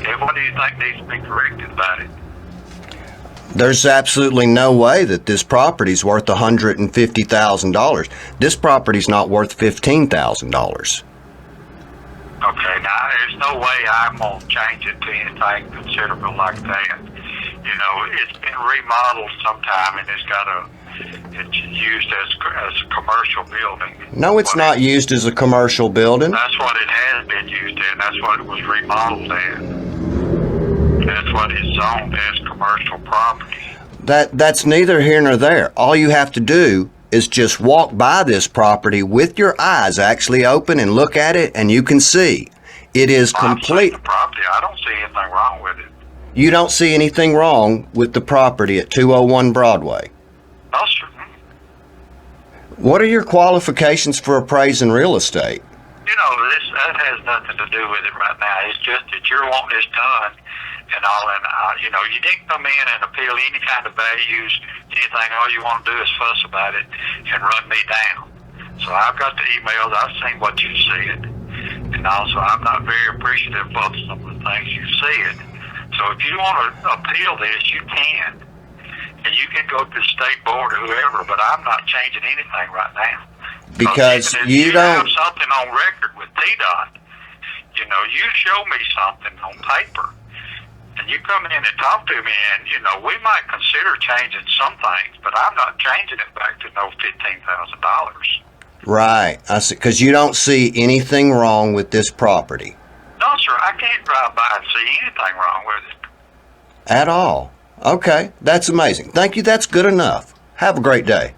Okay, what do you think needs to be corrected about it? There's absolutely no way that this property's worth $150,000. This property's not worth $15,000. Okay, now there's no way I'm going to change it to anything considerable like that. You know, it's been remodeled sometime and it's used as a commercial building. No, it's not used as a commercial building. That's what it has been used in. That's what it was remodeled as. That's what it's zoned as, commercial property. That's neither here nor there. All you have to do is just walk by this property with your eyes actually open and look at it, and you can see it is complete. The property, I don't see anything wrong with it. You don't see anything wrong with the property at 201 Broadway? No, sir. What are your qualifications for appraising real estate? You know, that has nothing to do with it right now. It's just that you're wanting this done and all, and you know, you didn't come in and appeal any kind of values, anything. All you want to do is fuss about it and run me down. So I've got the emails. I've seen what you said, and also I'm not very appreciative of some of the things you said. So if you want to appeal this, you can, and you can go to the state board or whoever. But I'm not changing anything right now. Because you don't have something on record with TDOT. You know, you show me something on paper. And you come in and talk to me, and, you know, we might consider changing some things, but I'm not changing it back to no $15,000. Right. I see. Because you don't see anything wrong with this property. No, sir. I can't drive by and see anything wrong with it. At all. Okay. That's amazing. Thank you. That's good enough. Have a great day.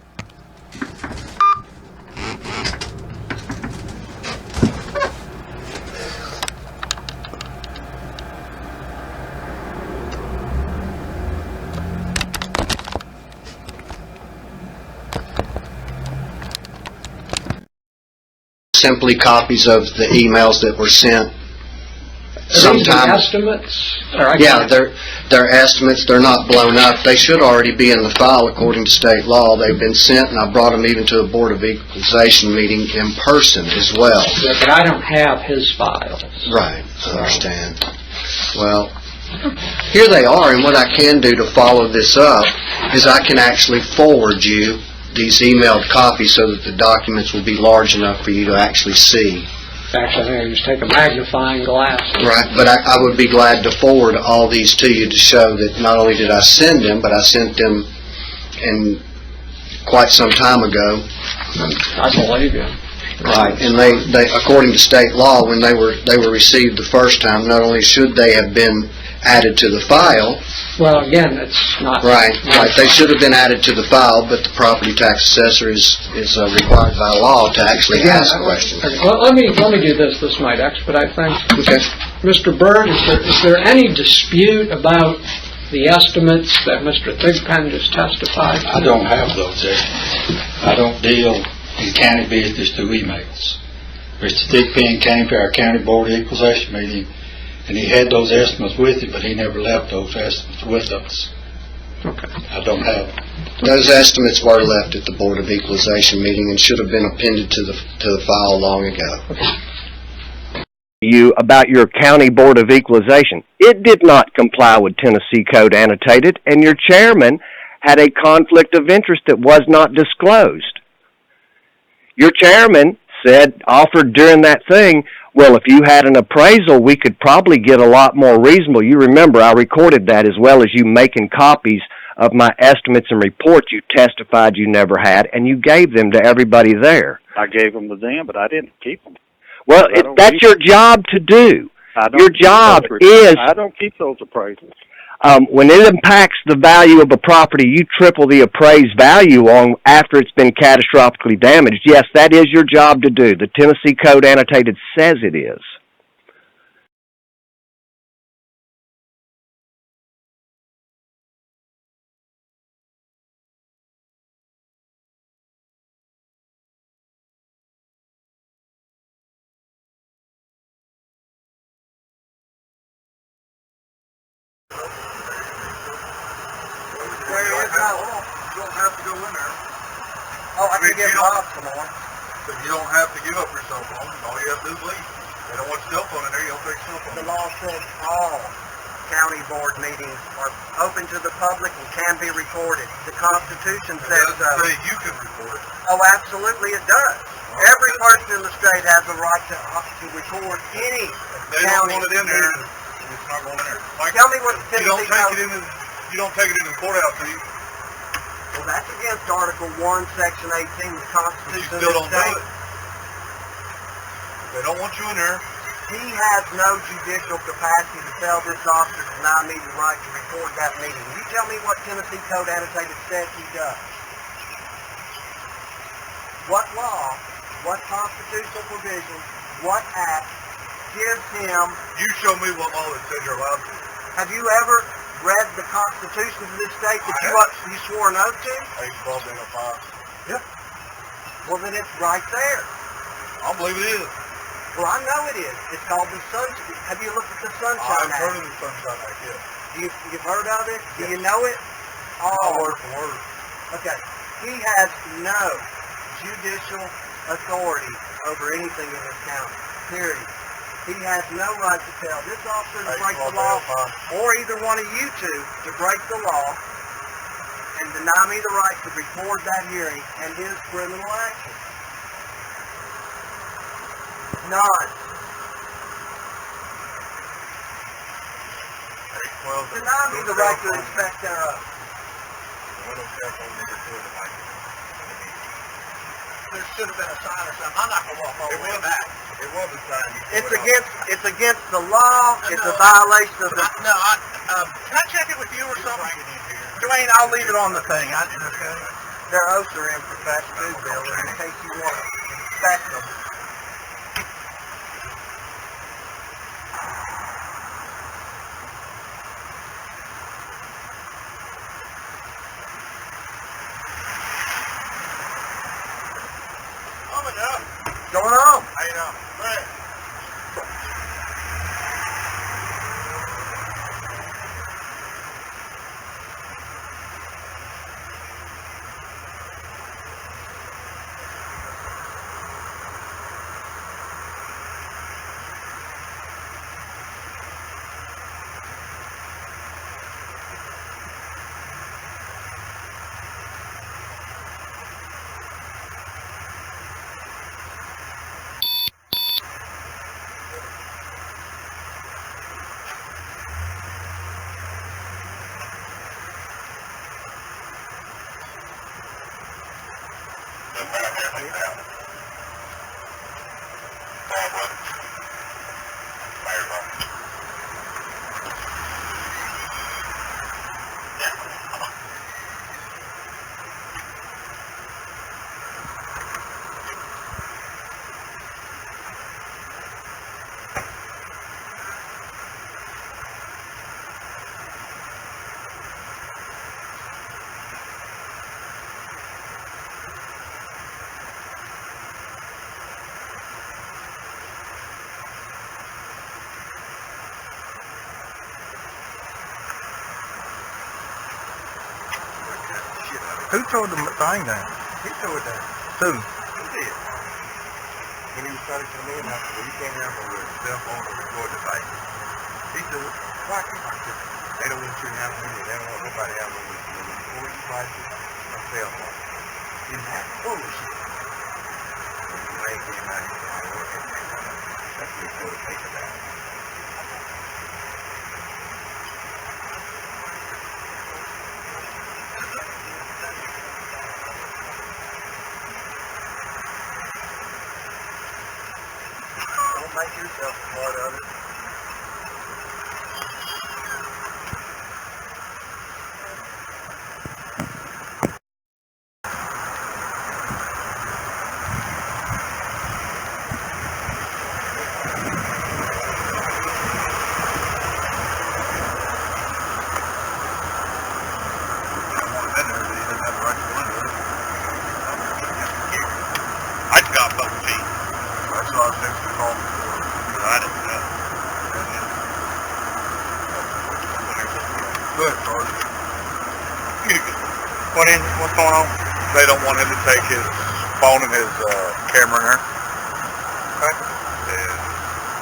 Simply copies of the emails that were sent. Sometime estimates? Yeah, they're estimates. They're not blown up. They should already be in the file according to state law. They've been sent, and I brought them even to a Board of Equalization meeting in person as well. Yeah, but I don't have his files. Right, I understand. Well, here they are, and what I can do to follow this up is I can actually forward you these emailed copies so that the documents will be large enough for you to actually see. Actually, I think I just take a magnifying glass. Right, but I would be glad to forward all these to you to show that not only did I send them, but I sent them in quite some time ago. I believe you. Right, and they according to state law, when they were received the first time, not only should they have been added to the file. Well, again, it's not. Right. They should have been added to the file, but the property tax assessor is required by law to actually ask questions. Well, let me do this. This might expedite things. Okay. Mr. Byrd, is there any dispute about the estimates that Mr. Thigpen just testified to? I don't have those estimates. I don't deal in county business through emails. Mr. Thigpen came to our county board of equalization meeting, and he had those estimates with him, but he never left those estimates with us. Okay. I don't have them. Those estimates were left at the Board of Equalization meeting and should have been appended to the file long ago. You about your county board of equalization. It did not comply with Tennessee Code Annotated, and your chairman had a conflict of interest that was not disclosed. Your chairman offered during that thing, well, if you had an appraisal, we could probably get a lot more reasonable. You remember I recorded that, as well as you making copies of my estimates and reports you testified you never had, and you gave them to everybody there. I gave them to them, but I didn't keep them. Well, that's your job to do. Your job is... I don't keep those appraisals. When it impacts the value of a property, you triple the appraised value on after it's been catastrophically damaged. Yes, that is your job to do. The Tennessee Code Annotated says it is. You don't have to go in there. Oh, I can get Bob some more. But you don't have to give up your cell phone. All you have to do is leave. They don't want your cell phone in there. You don't take your cell phone. The law says all. board meetings are open to the public and can be recorded. The Constitution says so. It doesn't say you can report it. Oh, absolutely it does. Every person in the state has a right to record any They don't county want it in there. meeting. It's not going in there. Like, Tell me what the you don't Tennessee take Code... it in the, you don't take it in the courthouse, do you? Well, that's against Article 1, Section 18 of the But you Constitution still of don't the do state. it. They don't want you in there. He has no judicial capacity to tell this officer to deny me the right to record that meeting. You tell me what Tennessee Code annotated says he does. What law, what constitutional provision, what act gives him... You show me what law that says you're allowed to. Have you ever read the Constitution of this state that you swore an oath to? Hey, 1205. Yep. Well, then it's right there. I believe it is. Well, I know it is. It's called the Sunshine. Have you looked at the Sunshine I've Act? heard of the Sunshine Act, yes. You've heard of it? Do you know it? Word for word. Okay. He has no judicial authority over anything in this county. Period. He has no right to tell this officer to break the law, or either one of you two to break the law and deny me the right to record that hearing and his criminal action. None. Deny me the right to inspect thereof. There should have been a sign or something. I'm not going to walk all the way back. It was a sign. It's against the law. It's a violation of the... No, can I check it with you or something? Dwayne, I'll leave it on the thing. Their oaths are in profession too, Bill, in case you want to inspect them. Going on? How you know? Right. Who tore the thing down? He threw it down. Who? He did. When he was starting to come in, I said, well, you can't have a cell phone to record the fight. He said, why can't I? They don't want you to have any. They don't want nobody out on the recording devices or cell phone. You didn't have bullshit. When they came out here, I work at that's what he told the paper down. Make yourself a part of it. I just got both feet. That's what I was thinking to call me. I didn't know. Good, Sergeant. What's going on? They don't want him to take his phone and his camera in there. Okay.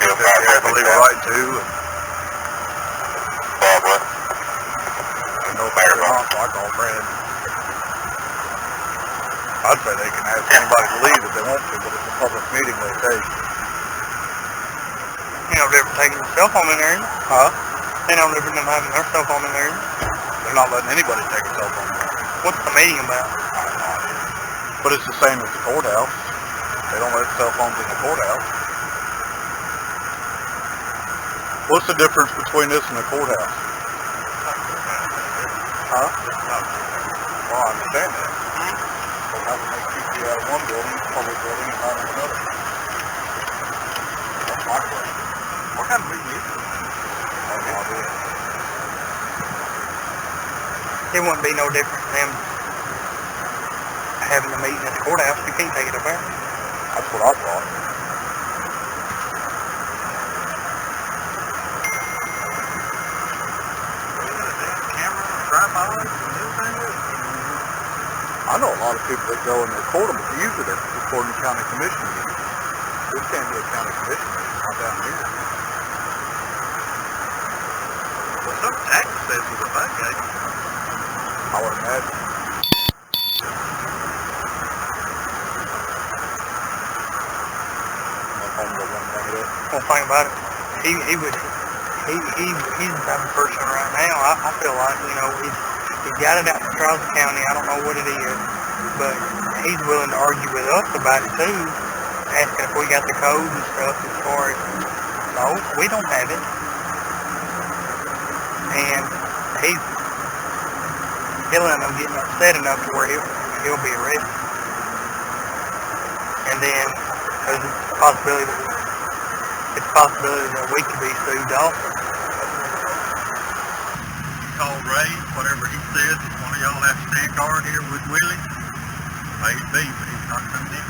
And they have to leave it right too. And I call Brad. I'd say they can ask anybody to leave if they want to, but it's a public meeting they take. You know, they're taking their cell phone in there. Huh? They don't ever them having their cell phone in there. They're not letting anybody take a cell phone. What's the meeting about? I have no idea. But it's the same as the courthouse. They don't let cell phones in the courthouse. What's the difference between this and the courthouse? Huh? Well, I understand that. But how can they keep you out of one building, public building, and not in another? That's my question. What kind of meeting is it? I have no idea. It wouldn't be no different than them having a meeting at the courthouse. You can't take it up there. That's what I thought. I know a lot of people that go and record them, but usually they're recording county commission meetings. This can't be a county commission meeting, it's not down here. Well, some tax assessors are back, I would imagine. One thing about it, he's the type of person right now. I feel like, you know, he's got it out in Trousdale County. I don't know what it is, but he's willing to argue with us about it too, asking if we got the codes and stuff as far as, no, we don't have it. And he'll end up getting upset enough to where he'll be arrested. And then there's a possibility that we could be sued also. Called Ray, whatever he says, if one of y'all have to stand guard here with Willie, may it be, but he's not coming in.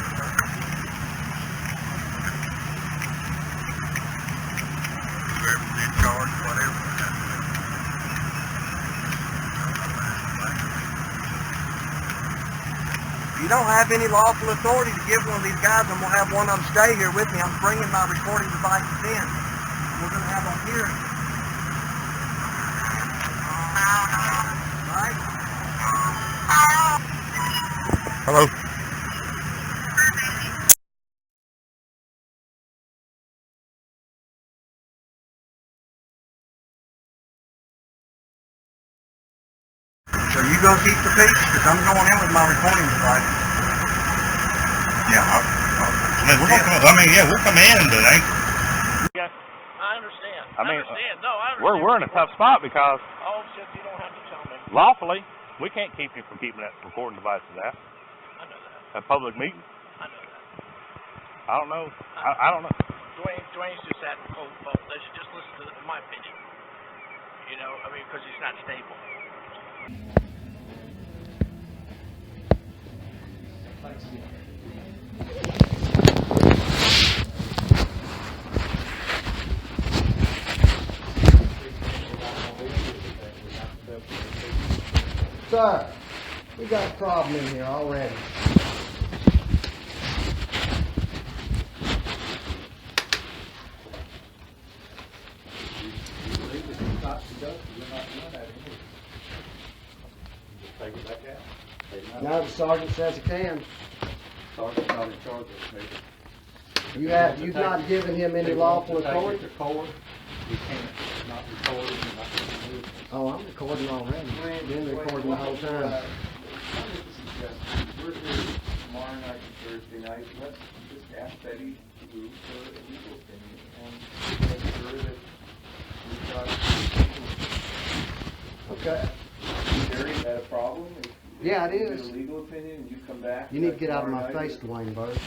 Whoever's in charge, whatever. If you don't have any lawful authority to give one of these guys, I'm going to have one of them stay here with me. I'm bringing my recording devices in. We're going to have them hearing. Right? Hello. So you go keep the peace, because I'm going in with my recording device. Yeah, we'll come in today. I understand. We're in a tough spot because Oh, shit, you don't have to tell me. lawfully we can't keep him from keeping that recording devices out. I know that. A public meeting. I know that. I don't know. I don't know. Dwayne's just at full fault. They should just listen to my opinion. You know, I mean, because he's not stable. Sir, we got a problem in here already. No, the sergeant says he can. Sergeant's not in charge of this meeting. You've not given him any lawful authority? We can't not record it. Oh, I'm recording already. Been recording the whole time. We're here tomorrow night and Thursday night. Let's just ask Betty to move for a legal opinion and make sure that we've got. Okay. Jerry, is that a problem? Yeah, it is. Get a legal opinion and you come back. You need to get out of my face, Dwayne Bird.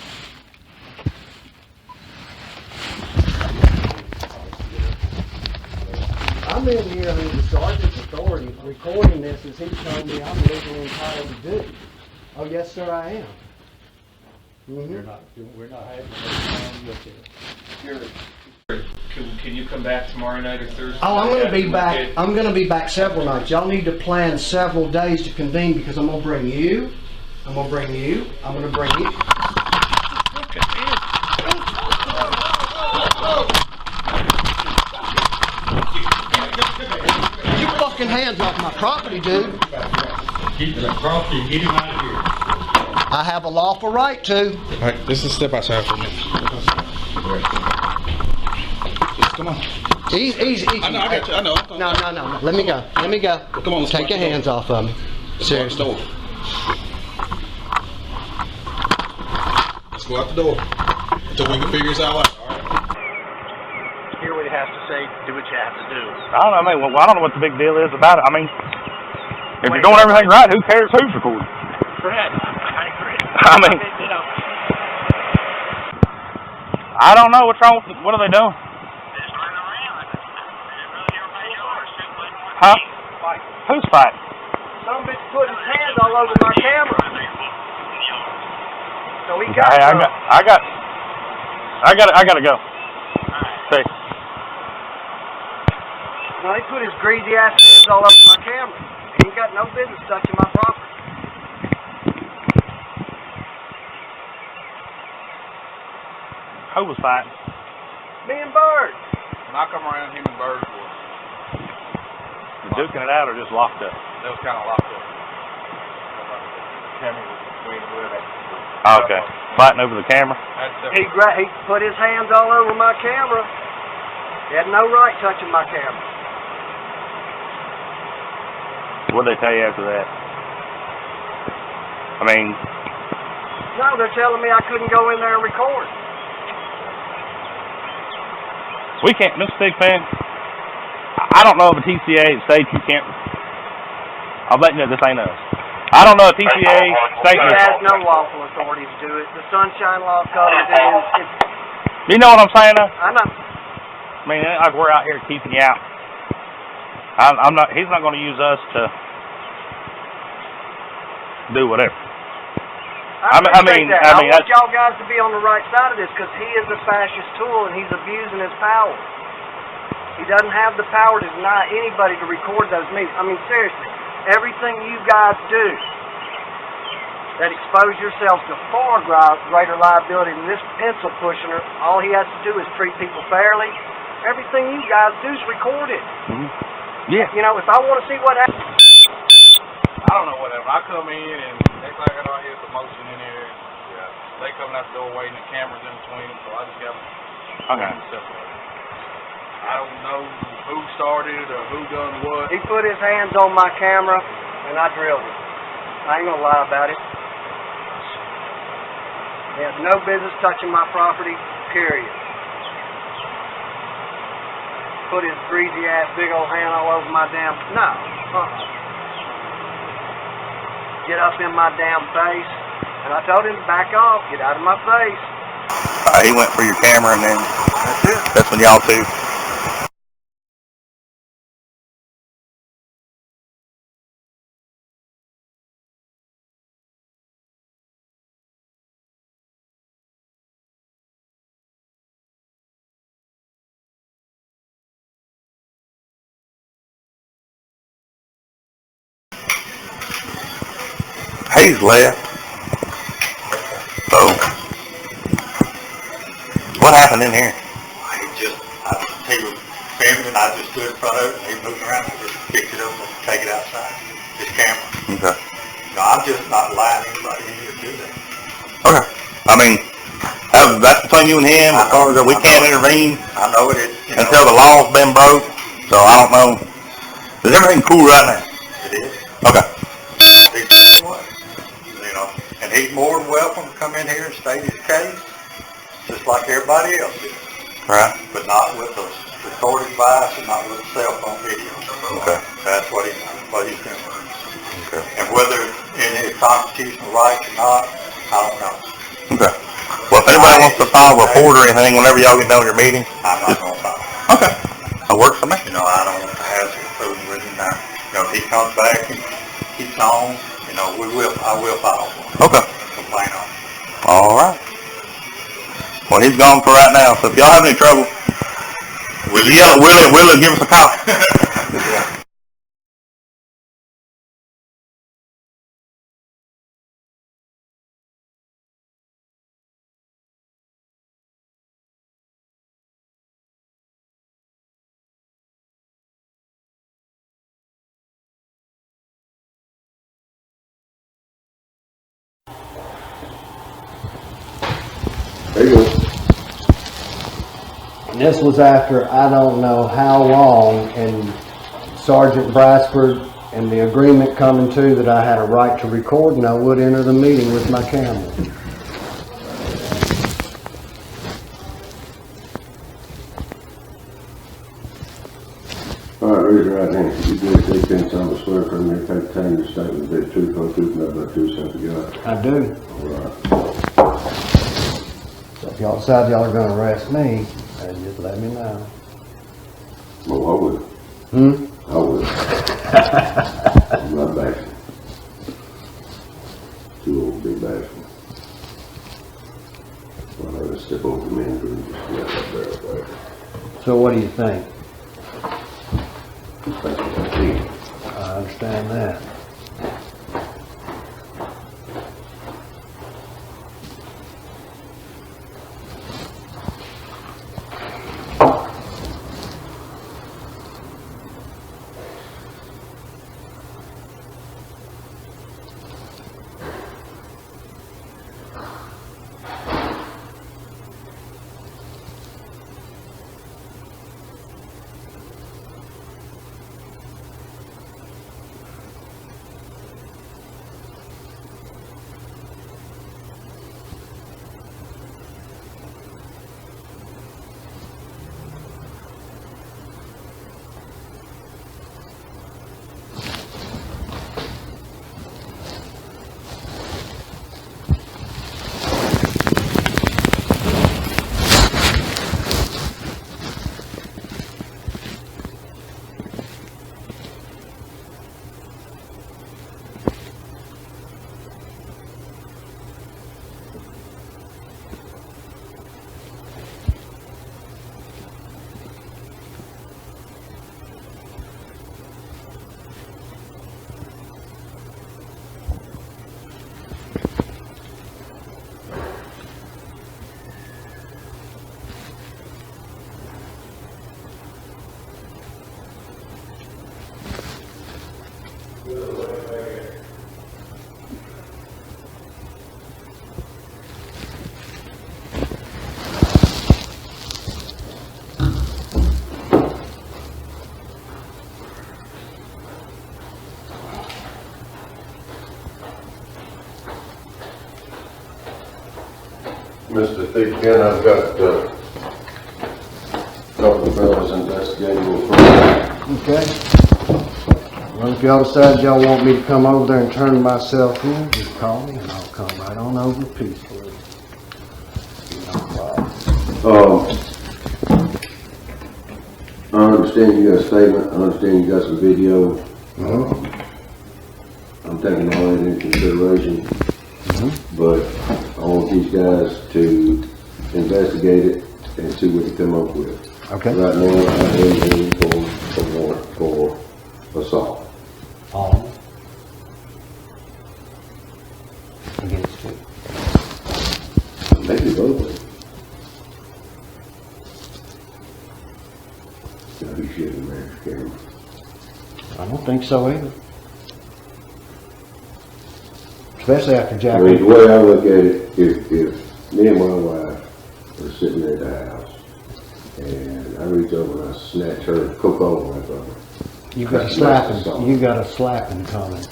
I'm in here under the sergeant's authority. Recording this as he told me I'm legally entitled to do. Oh, yes, sir, I am. Mm-hmm. We're not having any look at it. Can you come back tomorrow night or Thursday? Oh, I'm going to be back. I'm going to be back several nights. Y'all need to plan several days to convene because I'm going to bring you. I'm going to bring you. I'm going to bring you. Look at this. Get your fucking hands off my property, dude. keep that property and get him out of here. I have a lawful right to. All right, let's just step outside for a minute. Just come on. Easy. I know, I got you. I know. No. Let me go. Come on, let's Take your hands off of me. Seriously. Let's go out the door until we can figure this out. All right. Hear what he has to say, do what you have to do. I don't know. I mean, well, I don't know what the big deal is about it. I mean, if you're doing everything right, who cares who's recording? Correct. I agree. I mean, You know, I don't know what's wrong with what are they doing? Huh? Who's fighting? Some bitch put his hands all over my camera. So he got. Hey, I gotta go. See. No, he put his greasy ass hands all over my camera. He ain't got no business touching my property. Who was fighting? Me and Bird. When I come around, him and Bird were Duking it out or just locked up? they was kind of locked up. Camera was between where they. Okay. Fighting over the camera? He put his hands all over my camera. He had no right touching my camera. What'd they tell you after that? I mean, No, they're telling me I couldn't go in there and record. we can't, Mr. Stigpan, I don't know of a TCA that states you can't. I'll let you know this ain't us. I don't know a TCA state. He has no lawful authority to do it. The Sunshine Law covers it. You know what I'm saying though? I know. I mean, like we're out here keeping you out. I'm not. He's not going to use us to do whatever. I mean, I want y'all guys to be on the right side of this because he is a fascist tool and he's abusing his power. He doesn't have the power to deny anybody to record those meetings. I mean, seriously, everything you guys do that expose yourselves to far greater liability than this pencil pushing, all he has to do is treat people fairly. Everything you guys do is record it. Mm-hmm. Yeah. You know, if I want to see what happens. I don't know, whatever. I come in and they like I don't hear commotion in here. Yeah. They coming out the door waiting, the cameras in between them, so I just got Okay. separated. I don't know who started or who done what. He put his hands on my camera and I drilled him. I ain't gonna lie about it. He has no business touching my property, period. Put his greasy ass big old hand all over my damn. No. Get up in my damn face. And I told him to back off, get out of my face. He went for your camera and then that's when y'all two. He's left. So, what happened in here? He was filming and I just stood in front of it and he moved around and just picked it up and take it outside. His camera. Okay. No, I'm just not allowing anybody in here to do that. Okay. I mean, that's between you and him as far as we can't intervene. I know it is. Until the law's been broke. So I don't know. Is everything cool right now? It is. Okay. You know, and he's more than welcome to come in here and state his case, just like everybody else is. Right. But not with a recorded device and not with a cell phone video. Okay. That's what he's doing. Okay. And whether in his constitutional rights or not, I don't know. Okay. Well, if anybody wants to file a report or anything, whenever y'all get done with your meeting, I'm not going to file. Okay. That works for me. You know, I don't want to have it fooling with him now. You know, if he comes back and keeps on, you know, I will file for him. Okay. Complain on him. All right. Well, he's gone for right now, so if y'all have any trouble, Willie, give us a call. Yeah. There you go. And this was after I don't know how long, and Sergeant Brasford and the agreement coming to that I had a right to record, and I would enter the meeting with my camera. All right, raise your right hand. You do take 10 times a swear from me, take time to statement, the truth, whole truth, nothing but truth, self God. I do. All right. So if y'all decide y'all are gonna arrest me, then just let me know. Well, I would. I would. I'm not bashful. Too old to be bashful. Well, I'll just step over the man and just let that verify. So what do you think? That's what I think. I understand that. Mr. Thick, again, I've got a couple of fellows investigating you further. Okay. Well, if y'all decide y'all want me to come over there and turn myself in, just call me and I'll come right on over peacefully. No problem. I understand you got a statement. I understand you got some video. I'm taking all that into consideration. But I want these guys to investigate it and see what they come up with. Okay. Right now, I am in for warrant for assault. All against you. Maybe both of them. Gotta be shitting, man, camera. I don't think so either. Especially after Jack. I mean, the way I look at it, if me and my wife are sitting at the house and I reach over and I snatch her Coca-Cola away from her, You got a slapping comment.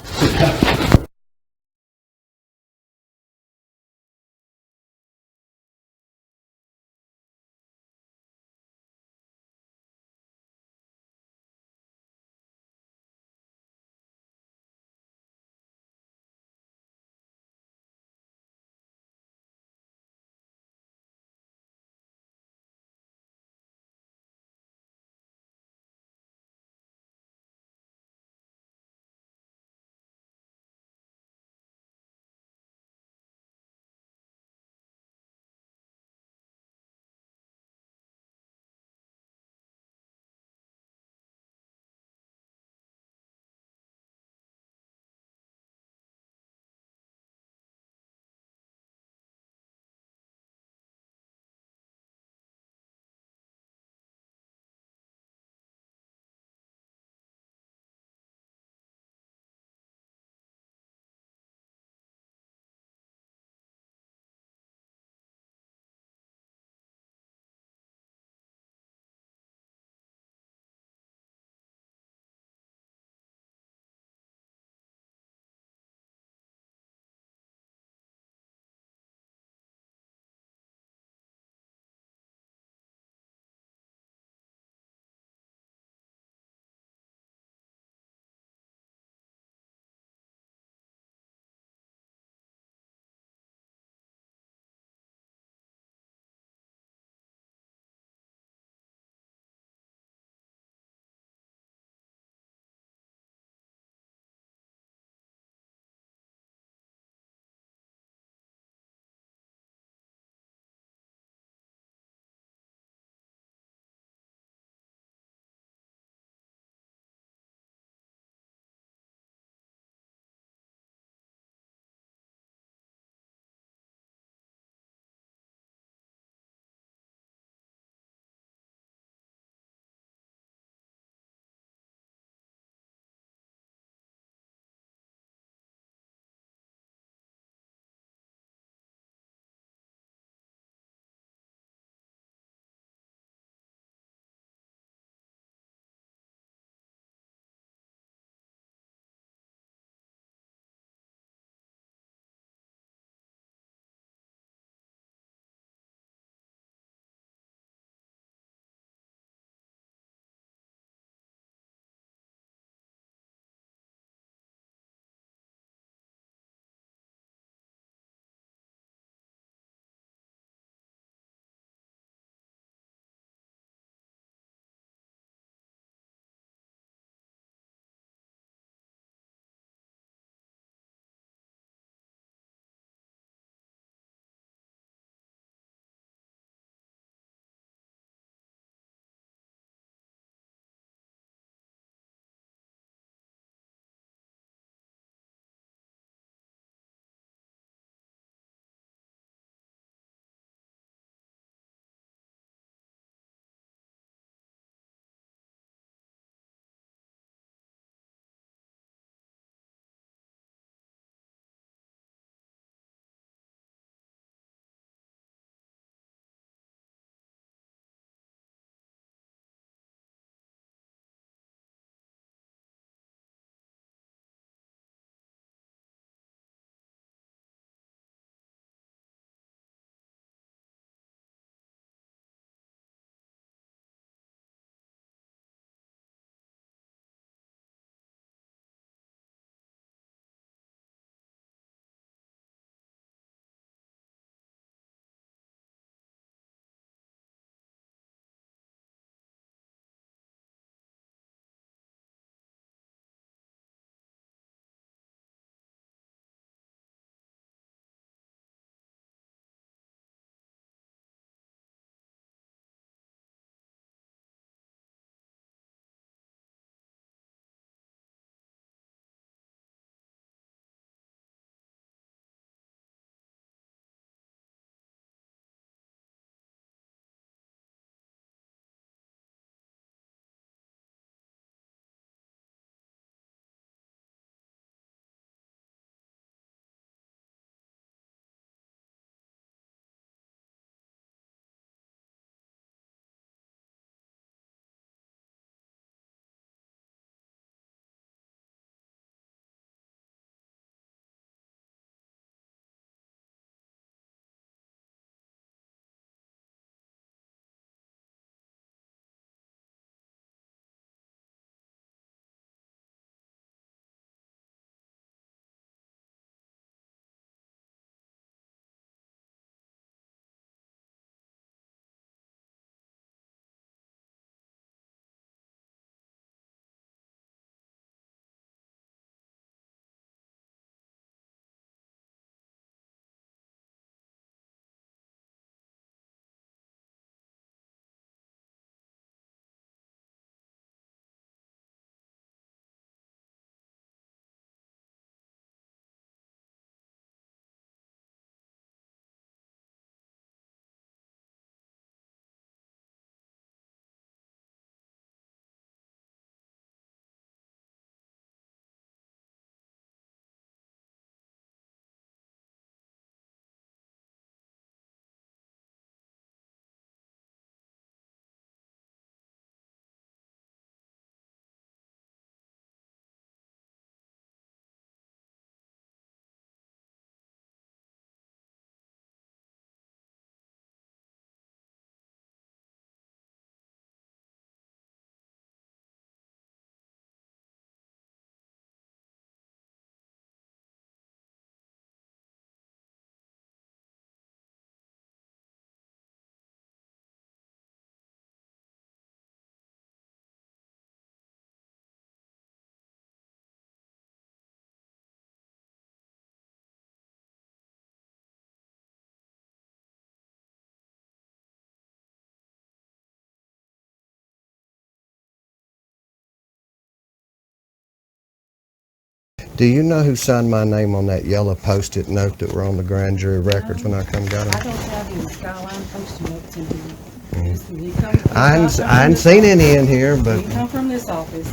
Do you know who signed my name on that yellow Post-it note that were on the grand jury records when I come got them? I don't have any Skyline Post-it notes in here. I hadn't seen any in here, but... You come from this office.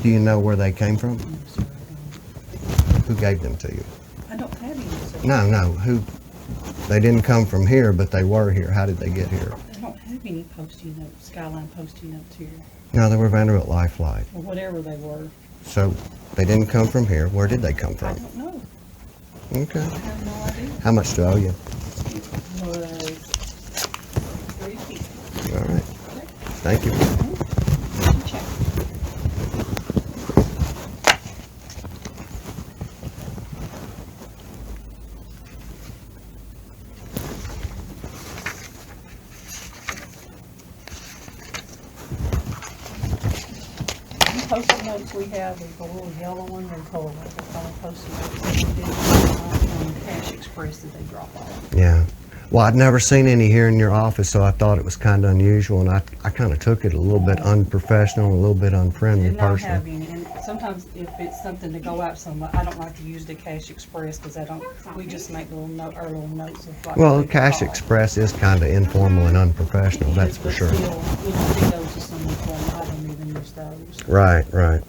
Do you know where they came from? Who gave them to you? I don't have any, sir. No, who... They didn't come from here, but they were here. How did they get here? I don't have any Post-it notes, Skyline Post-it notes here. No, they were Vanderbilt Life Flight. Or whatever they were. So, they didn't come from here. Where did they come I from? don't know. Okay. I have no idea. How much do I owe you? Was 350. All right. Thank you. Check. Post-it notes we have is the little yellow one and color. That's all Post-it notes. And we did Cash Express that they drop off. Yeah. Well, I'd never seen any here in your office, so I thought it was kind of unusual, and I kind of took it a little bit unprofessional, a little bit unfriendly And not personally. having, and sometimes if it's something to go out somewhere, I don't like to use the Cash Express because we just make little notes of like. Well, Cash Express is kind of informal and unprofessional, that's for sure. Still, if it goes to someone for them, I don't even use those. Right, right.